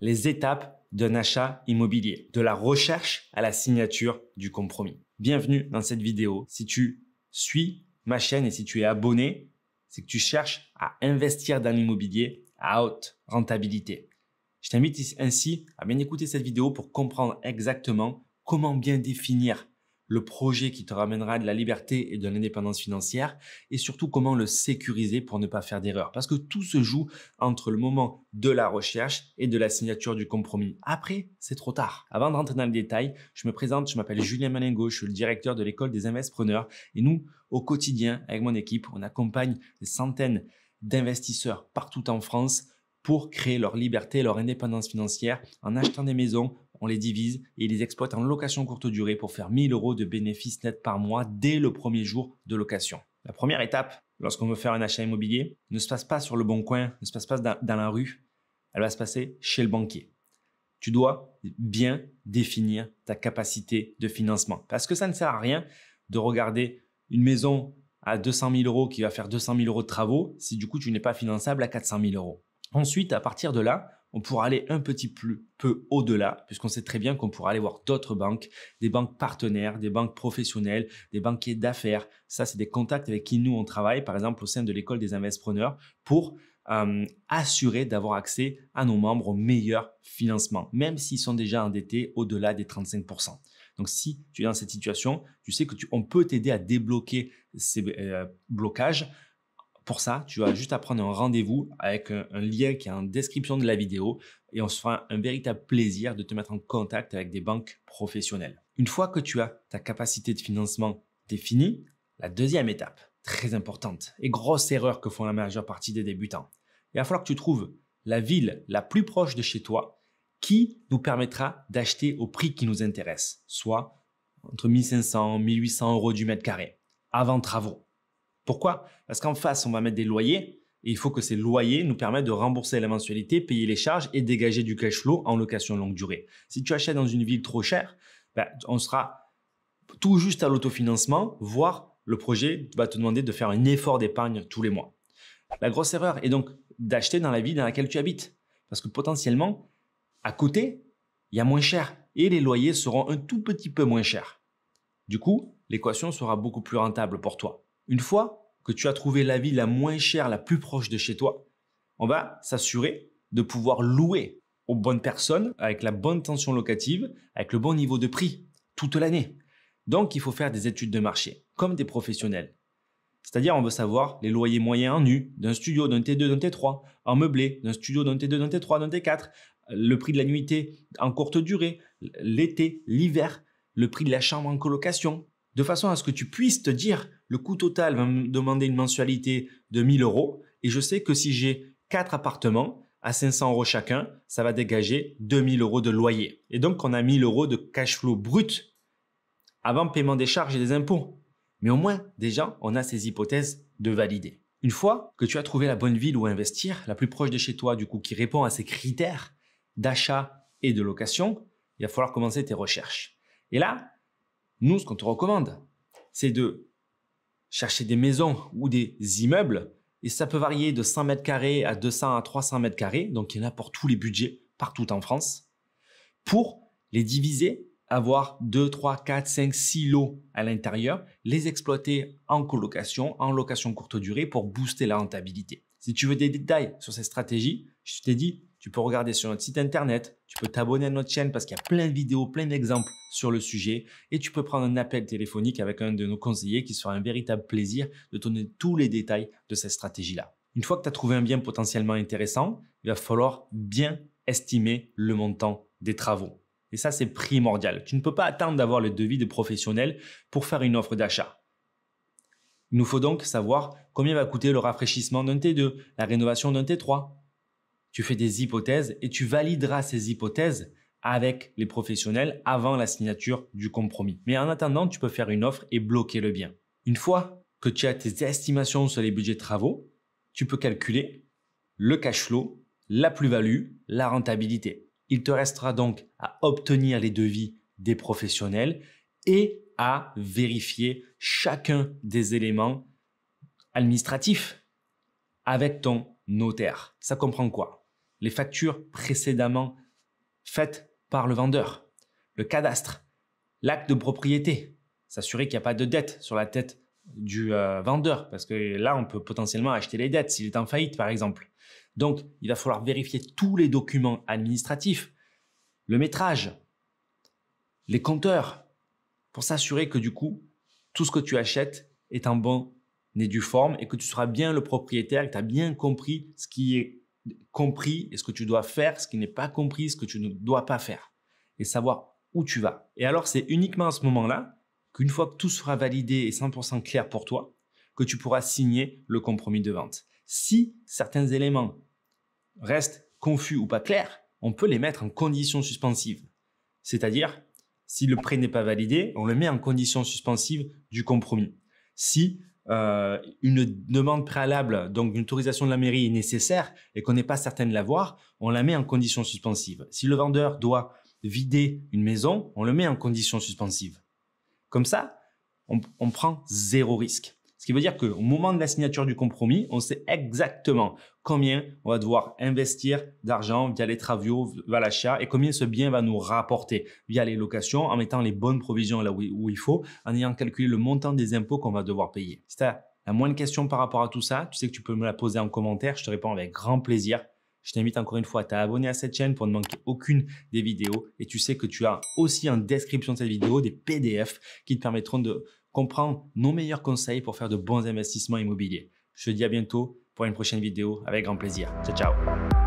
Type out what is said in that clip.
les étapes d'un achat immobilier, de la recherche à la signature du compromis. Bienvenue dans cette vidéo. Si tu suis ma chaîne et si tu es abonné, c'est que tu cherches à investir dans l'immobilier à haute rentabilité. Je t'invite ainsi à bien écouter cette vidéo pour comprendre exactement comment bien définir le projet qui te ramènera de la liberté et de l'indépendance financière et surtout comment le sécuriser pour ne pas faire d'erreur. Parce que tout se joue entre le moment de la recherche et de la signature du compromis. Après, c'est trop tard. Avant de rentrer dans le détail, je me présente, je m'appelle Julien Malingo, je suis le directeur de l'école des Investpreneurs et nous, au quotidien, avec mon équipe, on accompagne des centaines d'investisseurs partout en France pour créer leur liberté, leur indépendance financière en achetant des maisons. On les divise et les exploite en location courte durée pour faire 1 000 € de bénéfices nets par mois dès le premier jour de location. La première étape, lorsqu'on veut faire un achat immobilier, ne se passe pas sur le bon coin, ne se passe pas dans la rue, elle va se passer chez le banquier. Tu dois bien définir ta capacité de financement parce que ça ne sert à rien de regarder une maison à 200 000 € qui va faire 200 000 € de travaux si du coup tu n'es pas finançable à 400 000 €. Ensuite, à partir de là, on pourra aller un petit peu au-delà, puisqu'on sait très bien qu'on pourra aller voir d'autres banques, des banques partenaires, des banques professionnelles, des banquiers d'affaires. Ça, c'est des contacts avec qui nous, on travaille, par exemple, au sein de l'école des Investpreneurs, pour assurer d'avoir accès à nos membres au meilleur financement, même s'ils sont déjà endettés au-delà des 35%. Donc, si tu es dans cette situation, tu sais que on peut t'aider à débloquer ces blocages. Pour ça, tu vas juste à prendre un rendez-vous avec un lien qui est en description de la vidéo et on se fera un véritable plaisir de te mettre en contact avec des banques professionnelles. Une fois que tu as ta capacité de financement définie, la deuxième étape, très importante et grosse erreur que font la majeure partie des débutants, il va falloir que tu trouves la ville la plus proche de chez toi qui nous permettra d'acheter au prix qui nous intéresse, soit entre 1 500 et 1 800 € du mètre carré, avant travaux. Pourquoi? Parce qu'en face, on va mettre des loyers et il faut que ces loyers nous permettent de rembourser la mensualité, payer les charges et dégager du cash flow en location longue durée. Si tu achètes dans une ville trop chère, on sera tout juste à l'autofinancement, voire le projet va te demander de faire un effort d'épargne tous les mois. La grosse erreur est donc d'acheter dans la ville dans laquelle tu habites parce que potentiellement, à côté, il y a moins cher et les loyers seront un tout petit peu moins chers. Du coup, l'équation sera beaucoup plus rentable pour toi. Une fois que tu as trouvé la ville la moins chère, la plus proche de chez toi, on va s'assurer de pouvoir louer aux bonnes personnes avec la bonne tension locative, avec le bon niveau de prix toute l'année. Donc, il faut faire des études de marché comme des professionnels. C'est-à-dire, on veut savoir les loyers moyens en nu d'un studio, d'un T2, d'un T3, en meublé, d'un studio, d'un T2, d'un T3, d'un T4, le prix de la nuitée en courte durée, l'été, l'hiver, le prix de la chambre en colocation, de façon à ce que tu puisses te dire le coût total va me demander une mensualité de 1 000 € et je sais que si j'ai 4 appartements à 500 € chacun, ça va dégager 2 000 € de loyer. Et donc, on a 1 000 € de cash flow brut avant paiement des charges et des impôts. Mais au moins, déjà, on a ces hypothèses de valider. Une fois que tu as trouvé la bonne ville où investir, la plus proche de chez toi, du coup, qui répond à ces critères d'achat et de location, il va falloir commencer tes recherches. Et là, nous, ce qu'on te recommande, c'est de chercher des maisons ou des immeubles et ça peut varier de 100 mètres carrés à 200 à 300 mètres carrés. Donc, il y en a pour tous les budgets partout en France. Pour les diviser, avoir 2, 3, 4, 5, 6 lots à l'intérieur, les exploiter en colocation, en location courte durée pour booster la rentabilité. Si tu veux des détails sur cette stratégie, je t'ai dit, tu peux regarder sur notre site internet, tu peux t'abonner à notre chaîne parce qu'il y a plein de vidéos, plein d'exemples sur le sujet et tu peux prendre un appel téléphonique avec un de nos conseillers qui sera un véritable plaisir de te donner tous les détails de cette stratégie-là. Une fois que tu as trouvé un bien potentiellement intéressant, il va falloir bien estimer le montant des travaux. Et ça, c'est primordial. Tu ne peux pas attendre d'avoir le devis de professionnel pour faire une offre d'achat. Il nous faut donc savoir combien va coûter le rafraîchissement d'un T2, la rénovation d'un T3. Tu fais des hypothèses et tu valideras ces hypothèses avec les professionnels avant la signature du compromis. Mais en attendant, tu peux faire une offre et bloquer le bien. Une fois que tu as tes estimations sur les budgets de travaux, tu peux calculer le cash flow, la plus-value, la rentabilité. Il te restera donc à obtenir les devis des professionnels et à vérifier chacun des éléments administratifs avec ton notaire. Ça comprend quoi? Les factures précédemment faite par le vendeur, le cadastre, l'acte de propriété, s'assurer qu'il n'y a pas de dette sur la tête du vendeur, parce que là, on peut potentiellement acheter les dettes s'il est en faillite, par exemple. Donc, il va falloir vérifier tous les documents administratifs, le métrage, les compteurs, pour s'assurer que du coup, tout ce que tu achètes est en bonne et due forme et que tu seras bien le propriétaire, que tu as bien compris ce qui est compris et ce que tu dois faire, ce qui n'est pas compris, ce que tu ne dois pas faire et savoir où tu vas. Et alors, c'est uniquement à ce moment-là qu'une fois que tout sera validé et 100% clair pour toi, que tu pourras signer le compromis de vente. Si certains éléments restent confus ou pas clairs, on peut les mettre en condition suspensive. C'est-à-dire, si le prêt n'est pas validé, on le met en condition suspensive du compromis. Si une demande préalable, donc une autorisation de la mairie est nécessaire et qu'on n'est pas certain de l'avoir, on la met en condition suspensive. Si le vendeur doit vider une maison, on le met en condition suspensive. Comme ça, on prend zéro risque. Ce qui veut dire qu'au moment de la signature du compromis, on sait exactement combien on va devoir investir d'argent via les travaux, via l'achat et combien ce bien va nous rapporter via les locations en mettant les bonnes provisions là où il faut, en ayant calculé le montant des impôts qu'on va devoir payer. Si tu as la moindre question par rapport à tout ça, tu sais que tu peux me la poser en commentaire, je te réponds avec grand plaisir. Je t'invite encore une fois à t'abonner à cette chaîne pour ne manquer aucune des vidéos et tu sais que tu as aussi en description de cette vidéo des PDF qui te permettront de comprendre nos meilleurs conseils pour faire de bons investissements immobiliers. Je te dis à bientôt pour une prochaine vidéo avec grand plaisir. Ciao, ciao.